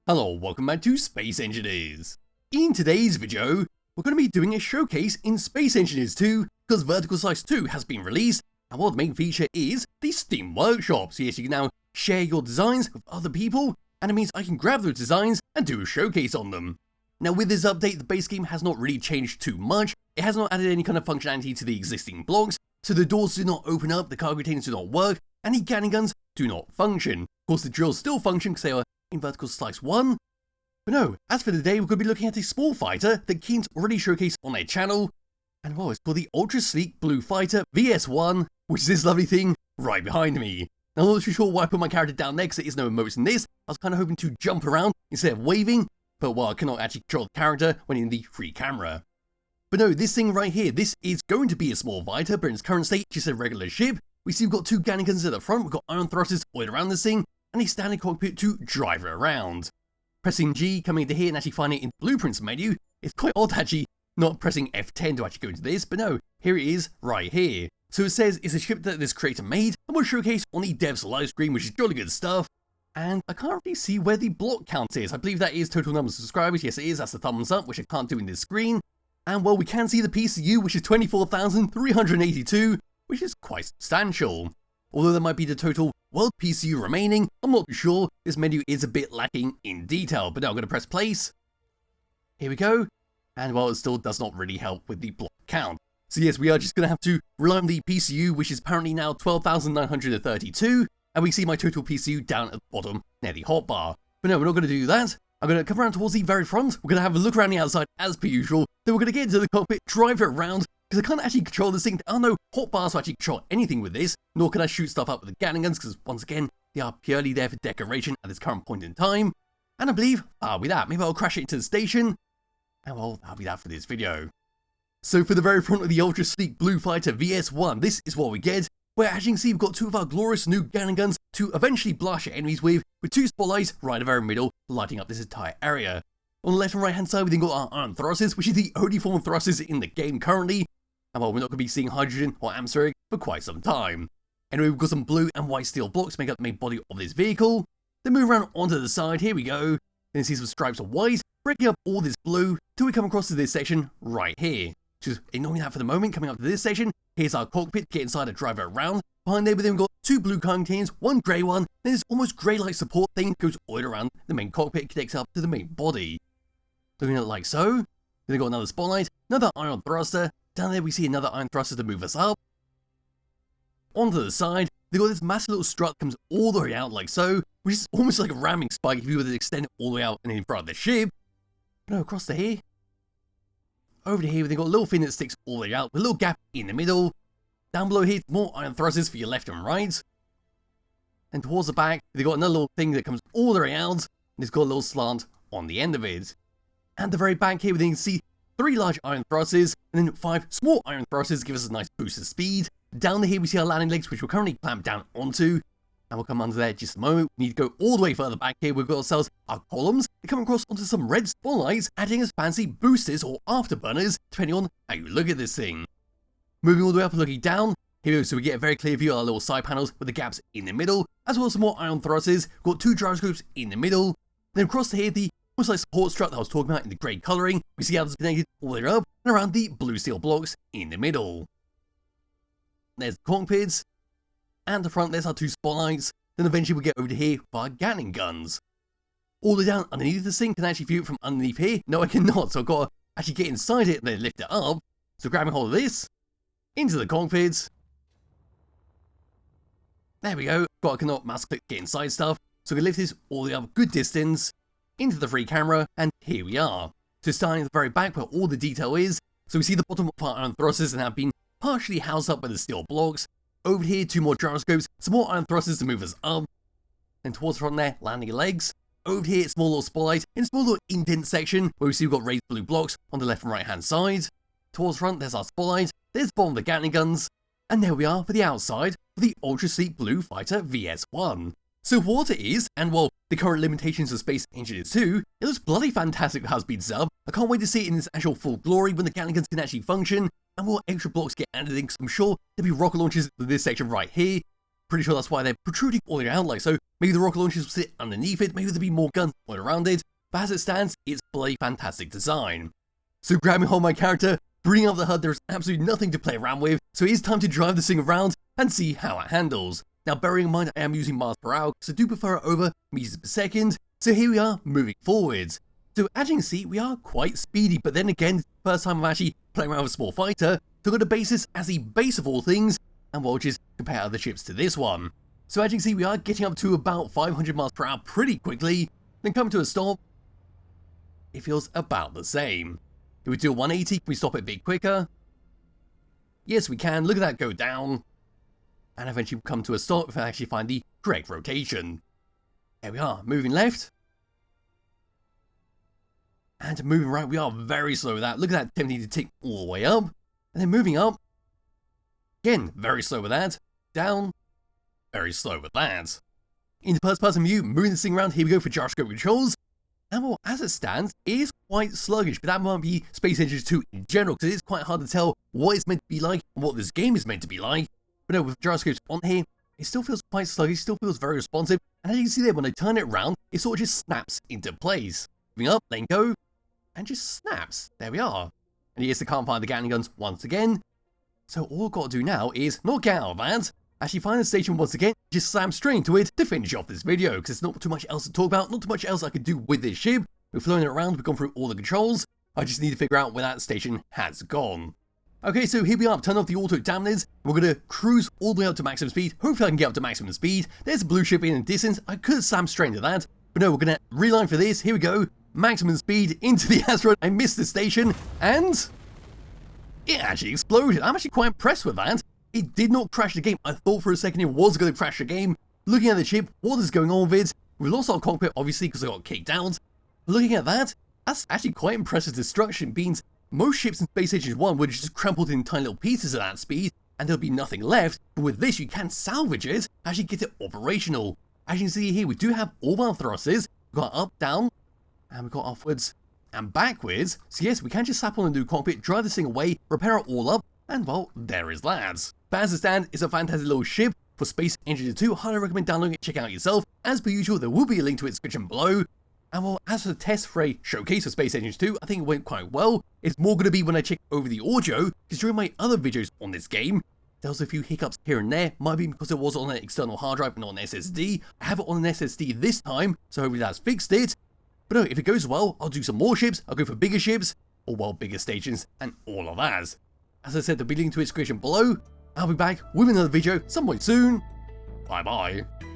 Hello, welcome back to Space Engineers. In today's video, we're going to be doing a showcase in Space Engineers 2 because Vertical Slice 2 has been released, and while the main feature is the Steam Workshop. So yes, you can now share your designs with other people, and it means I can grab those designs and do a showcase on them. Now with this update, the base game has not really changed too much. It has not added any kind of functionality to the existing blocks, so the doors do not open up, the cargo containers do not work, and the gatling guns do not function. Of course, the drills still function because they are in Vertical Slice 1. But no, as for today, we're going to be looking at a small fighter that Keen's already showcased on their channel, and well, it's called the Ultra Sleek Blue Fighter VS1, which is this lovely thing right behind me. Now, I'm not too sure why I put my character down there because there is no emotes in this. I was kind of hoping to jump around instead of waving, but well, I cannot actually control the character when in the free camera. But no, this thing right here, this is going to be a small fighter, but in its current state, just a regular ship. We see we've got two gatling guns at the front, we've got iron thrusters all around this thing, and a standing cockpit to drive it around. Pressing G, coming into here and actually finding it in the blueprints menu, it's quite odd actually not pressing F10 to actually go into this, but no, here it is right here. So it says it's a ship that this creator made and was showcased on the devs live stream, which is jolly good stuff. And I can't really see where the block count is. I believe that is total number of subscribers. Yes, it is. That's the thumbs up, which I can't do in this screen. And well, we can see the PCU, which is 24,382, which is quite substantial. Although there might be the total world PCU remaining, I'm not too sure. This menu is a bit lacking in detail, but now I'm going to press place. Here we go. And well, it still does not really help with the block count. So yes, we are just going to have to rely on the PCU, which is apparently now 12,932. And we see my total PCU down at the bottom near the hotbar. But no, we're not going to do that. I'm going to come around towards the very front. We're going to have a look around the outside as per usual. Then we're going to get into the cockpit, drive it around, because I can't actually control this thing. Oh no, hotbars to actually control anything with this, nor can I shoot stuff up with the gatling guns, because once again, they are purely there for decoration at this current point in time. And I believe that'll be that. Maybe I'll crash it into the station. And well, that'll be that for this video. So for the very front of the Ultra Sleek Blue Fighter VS1, this is what we get. Where as you can see, we've got two of our glorious new gatling guns to eventually blast your enemies with two spotlights right in the very middle, lighting up this entire area. On the left and right hand side, we then got our iron thrusters, which is the only form of thrusters in the game currently. And well, we're not going to be seeing hydrogen or atmospheric for quite some time. Anyway, we've got some blue and white steel blocks to make up the main body of this vehicle. Then move around onto the side, here we go. Then see some stripes of white, breaking up all this blue, till we come across to this section right here. Just ignoring that for the moment, coming up to this section, here's our cockpit, get inside and drive it around. Behind there, we've got two blue containers, one grey one, then this almost grey-like support thing goes all around the main cockpit, connects up to the main body. Looking at it like so. Then we've got another spotlight, another iron thruster. Down there we see another iron thruster to move us up. Onto the side, they've got this massive little strut that comes all the way out like so, which is almost like a ramming spike if you were to extend it all the way out and in front of the ship. No, across to here. Over to here, they've got a little fin that sticks all the way out with a little gap in the middle. Down below here, more iron thrusters for your left and right. And towards the back, they've got another little thing that comes all the way out, and it's got a little slant on the end of it. And the very back here, we can see 3 large iron thrusters, and then 5 small iron thrusters give us a nice boost of speed. Down here, we see our landing legs, which we're currently clamped down onto. And we'll come under there just a moment. We need to go all the way further back here. We've got ourselves our columns. They come across onto some red spotlights, adding as fancy boosters or afterburners, depending on how you look at this thing. Moving all the way up and looking down, here we go, so we get a very clear view of our little side panels with the gaps in the middle, as well as some more iron thrusters. We've got 2 gyroscopes in the middle. Then across here, the almost like support strut that I was talking about in the grey colouring, we see how it's connected all the way up and around the blue steel blocks in the middle. There's the cockpits, and the front, there's our 2 spotlights. Then eventually we'll get over to here for our gatling guns. All the way down underneath this thing, can I actually view it from underneath here? No, I cannot, so I've got to actually get inside it and then lift it up. So grabbing hold of this, into the cockpits. There we go. I cannot mouse click get inside stuff. So we can lift this all the way up a good distance into the free camera, and here we are. So starting at the very back where all the detail is. So we see the bottom of our iron thrusters and have been partially housed up by the steel blocks. Over here, 2 more gyroscopes, some more iron thrusters to move us up. And towards the front there, landing legs. Over here, small little spotlight in a small little indent section where we see we've got raised blue blocks on the left and right hand side. Towards the front, there's our spotlight. There's the bottom of the gatling guns. And there we are for the outside for the Ultra Sleek Blue Fighter VS1. So for what it is, and well, the current limitations of Space Engineers 2, it looks bloody fantastic how it's been set up. I can't wait to see it in its actual full glory when the gatling guns can actually function, and more extra blocks get added in, because I'm sure there'll be rocket launches in this section right here. Pretty sure that's why they're protruding all the way out like so. Maybe the rocket launchers will sit underneath it, maybe there'll be more guns all around it, but as it stands, it's bloody fantastic design. So grabbing hold of my character, bringing up the HUD, there's absolutely nothing to play around with, so it is time to drive this thing around and see how it handles. Now bearing in mind I am using miles per hour, so do prefer it over meters per second, so here we are moving forwards. So as you can see, we are quite speedy, but then again, first time I'm actually playing around with a small fighter, so I've got a basis as the base of all things, and we'll just compare other ships to this one. So as you can see, we are getting up to about 500 miles per hour pretty quickly, then come to a stop, it feels about the same. Do we do a 180? Can we stop it a bit quicker? Yes, we can. Look at that go down. And eventually come to a stop if I actually find the correct rotation. There we are, moving left. And moving right, we are very slow with that. Look at that, tempting to tick all the way up. And then moving up. Again, very slow with that. Down. Very slow with that. In first person view, moving this thing around, here we go for gyroscope controls. And well, as it stands, it is quite sluggish, but that might be Space Engines 2 in general, because it is quite hard to tell what it's meant to be like and what this game is meant to be like. But no, with gyroscopes on here, it still feels quite sluggish, still feels very responsive, and as you can see there, when I turn it around, it sort of just snaps into place. Moving up, letting go, and just snaps. There we are. And yes, I can't find the Gatling guns once again. So all I've got to do now is not get out of that, actually find the station once again, just slam straight into it to finish off this video, because there's not too much else to talk about, not too much else I could do with this ship. We've flown it around, we've gone through all the controls, I just need to figure out where that station has gone. Okay, so here we are, I've turned off the auto dampeners, we're going to cruise all the way up to maximum speed, hopefully I can get up to maximum speed. There's a blue ship in the distance, I could have slammed straight into that, but no, we're going to reline for this, here we go, maximum speed into the asteroid, I missed the station, and it actually exploded. I'm actually quite impressed with that. It did not crash the game. I thought for a second it was going to crash the game. Looking at the ship, what is going on with it? We lost our cockpit, obviously, because I got kicked out. Looking at that, that's actually quite impressive destruction. Means most ships in Space Engines 1 would just crumpled in tiny little pieces at that speed, and there'll be nothing left. But with this, you can salvage it, actually get it operational. As you can see here, we do have all our thrusters. We've got up, down, and we've got upwards and backwards. So yes, we can just slap on a new cockpit, drive this thing away, repair it all up, and well, there is that. But as it stands, it's a fantastic little ship for Space Engines 2. Highly recommend downloading it, check it out yourself. As per usual, there will be a link to its description below. And well, as for the test for a showcase for Space Engines 2, I think it went quite well. It's more going to be when I check over the audio, because during my other videos on this game, there was a few hiccups here and there. Might be because it was on an external hard drive and not an SSD. I have it on an SSD this time, so hopefully that's fixed it. But no, if it goes well, I'll do some more ships, I'll go for bigger ships, or well, bigger stations, and all of that. As I said, there'll be a link to its description below. I'll be back with another video some point soon. Bye bye.